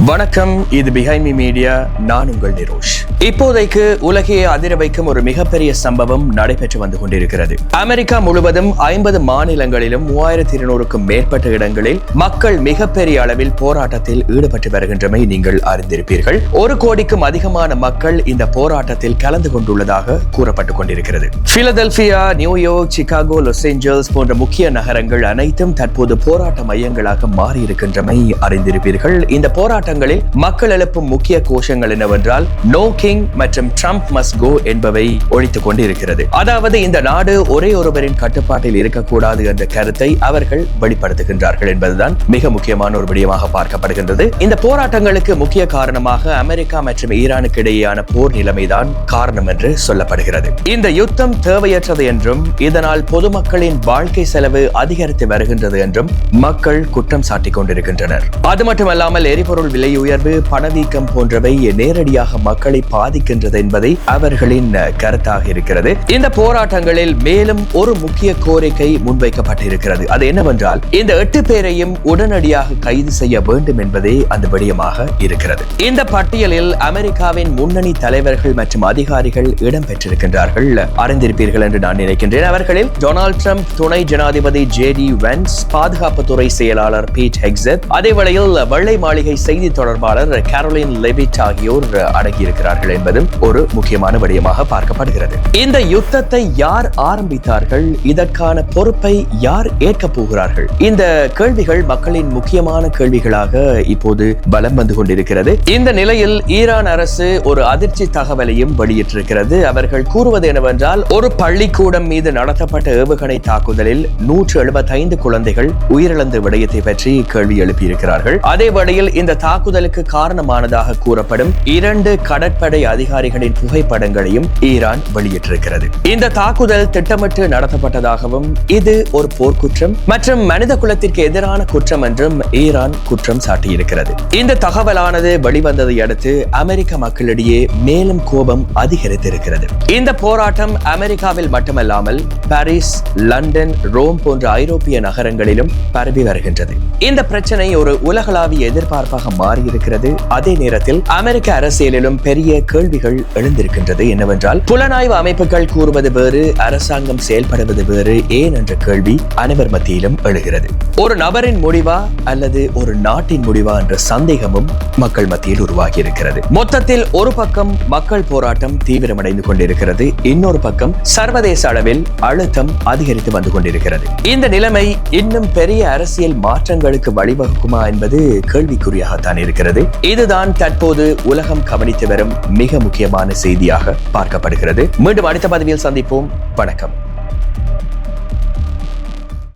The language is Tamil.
வணக்கம், இது பிஹைண்ட் மீ மீடியா. நான் உங்கள் நிரோஷ். இப்போதைக்கு உலகையே அதிர வைக்கும் ஒரு மிகப்பெரிய சம்பவம் நடைபெற்று வந்து கொண்டிருக்கிறது. அமெரிக்கா முழுவதும் 50 மாநிலங்களிலும் 3200க்கும் மேற்பட்ட இடங்களில் மக்கள் மிகப்பெரிய அளவில் போராட்டத்தில் ஈடுபட்டு வருகின்றமை நீங்கள் அறிந்திருப்பீர்கள். 1 கோடிக்கும் அதிகமான மக்கள் இந்த போராட்டத்தில் கலந்து கொண்டுள்ளதாக கூறப்பட்டுக் கொண்டிருக்கிறது. Philadelphia, New York, Chicago, Los Angeles போன்ற முக்கிய நகரங்கள் அனைத்தும் தற்போது போராட்ட மையங்களாக மாறியிருக்கின்றமை அறிந்திருப்பீர்கள். இந்த போராட்டங்களில் மக்கள் எழுப்பும் முக்கிய கோஷங்கள் என்னவென்றால் நோ கிங் மற்றும் ட்ரம்ப் மஸ்ட் கோ என்பவை ஒழித்துக் கொண்டிருக்கிறது. அதாவது இந்த நாடு ஒரே ஒருவரின் கட்டுப்பாட்டில் இருக்கக்கூடாது என்ற கருத்தை அவர்கள் வெளிப்படுத்துகின்றார்கள் என்பதுதான் மிக முக்கியமான ஒரு விடயமாக பார்க்கப்படுகின்றது. இந்த போராட்டங்களுக்கு முக்கிய காரணமாக அமெரிக்கா மற்றும் ஈரானுக்கு இடையேயான போர் நிலைமைதான் காரணம் என்று சொல்லப்படுகிறது. இந்த யுத்தம் தேவையற்றது என்றும் இதனால் பொதுமக்களின் வாழ்க்கை செலவு அதிகரித்து வருகின்றது என்றும் மக்கள் குற்றம் சாட்டிக் கொண்டிருக்கின்றனர். அது மட்டுமல்லாமல் எரிபொருள் விலை உயர்வு, பணவீக்கம் போன்றவை நேரடியாக மக்களை பாதிக்கின்றது என்பதை அவர்களின் கருத்தாக இருக்கிறது. இந்த போராட்டங்களில் மேலும் ஒரு முக்கிய கோரிக்கை முன்வைக்கப்பட்டிருக்கிறது. அது என்னவென்றால் இந்த 8 பேரையும் உடனடியாக கைது செய்ய வேண்டும் என்பதே அந்த விடயமாக இருக்கிறது. இந்த பட்டியலில் அமெரிக்காவின் முன்னணி தலைவர்கள் மற்றும் அதிகாரிகள் இடம்பெற்றிருக்கின்றார்கள். அறிந்திருப்பீர்கள் என்று நான் நினைக்கின்றேன். அவர்களில் டொனால்ட் ட்ரம்ப், துணை ஜனாதிபதி JD Vance, பாதுகாப்புத்துறை செயலாளர் பீட் ஹெக்ஸெட், அதே வேளையில் வெள்ளை மாளிகை செய்தி தொடர்பாளர் கேரோலின் லெவிட் ஆகியோர் அடங்கியிருக்கிறார்கள் என்பதும் ஒரு முக்கியமான விடயமாக பார்க்கப்படுகிறது. இந்த யுத்தத்தை யார் ஆரம்பித்தார்கள்? இதற்கான பொறுப்பை யார் ஏற்க போகிறார்கள்? இந்த கேள்விகள் மக்களின் முக்கியமான கேள்விகளாக இப்போது பலம் வந்து கொண்டிருக்கிறது. இந்த நிலையில் ஈரான் அரசு ஒரு அதிர்ச்சி தகவலையும் வெளியிட்டிருக்கிறது. அவர்கள் கூறுவது என்னவென்றால் ஒரு பள்ளிக்கூடம் மீது நடத்தப்பட்ட ஏவுகணை தாக்குதலில் 175 குழந்தைகள் உயிரிழந்த விடயத்தை பற்றி கேள்வி எழுப்பியிருக்கிறார்கள். அதே வேளையில் இந்த தாக்குதலுக்கு காரணமானதாக கூறப்படும் 2 கடற்படை அதிகாரிகளின் புகைப்படங்களையும் ஈரான் வெளியிட்டிருக்கிறது. இந்த தாக்குதல் திட்டமிட்டு நடத்தப்பட்டதாகவும் இது ஒரு போர்க்குற்றம் மற்றும் மனித குலத்திற்கு எதிரான குற்றம் என்றும் ஈரான் குற்றம் சாட்டியிருக்கிறது. இந்த தகவலானது வெளிவந்ததை அடுத்து அமெரிக்க மக்களிடையே மேலும் கோபம் அதிகரித்திருக்கிறது. இந்த போராட்டம் அமெரிக்காவில் மட்டுமல்லாமல் பாரிஸ், லண்டன், ரோம் போன்ற ஐரோப்பிய நகரங்களிலும் பரவி வருகின்றது. இந்த பிரச்சனை ஒரு உலகளாவிய எதிர்பார்ப்பாக மாறியிருக்கிறது. அதே நேரத்தில் அமெரிக்க அரசியலிலும் பெரிய கேள்விகள் எழுந்திருக்கின்றது. என்னவென்றால் புலனாய்வு அமைப்புகள் கூறுவது வேறு, அரசாங்கம் செயல்படுவது வேறு ஏன் என்ற கேள்வி அனைவர் மத்தியிலும் எழுகிறது. ஒரு நபரின் முடிவா அல்லது ஒரு நாட்டின் முடிவா என்ற சந்தேகமும் மக்கள் மத்தியில் உருவாகி இருக்கிறது. மொத்தத்தில் ஒரு பக்கம் மக்கள் போராட்டம் தீவிரமடைந்து கொண்டிருக்கிறது, இன்னொரு பக்கம் சர்வதேச அளவில் அழுத்தம் அதிகரித்து வந்து கொண்டிருக்கிறது. இந்த நிலைமை இன்னும் பெரிய அரசியல் மாற்றங்களுக்கு வழிவகுக்குமா என்பது கேள்விக்குறியாகத்தான் இருக்கிறது. இதுதான் தற்போது உலகம் கவனித்து வரும் மிக முக்கியமான செய்தியாக பார்க்கப்படுகிறது. மீண்டும் அடுத்த பதிவில் சந்திப்போம். வணக்கம்.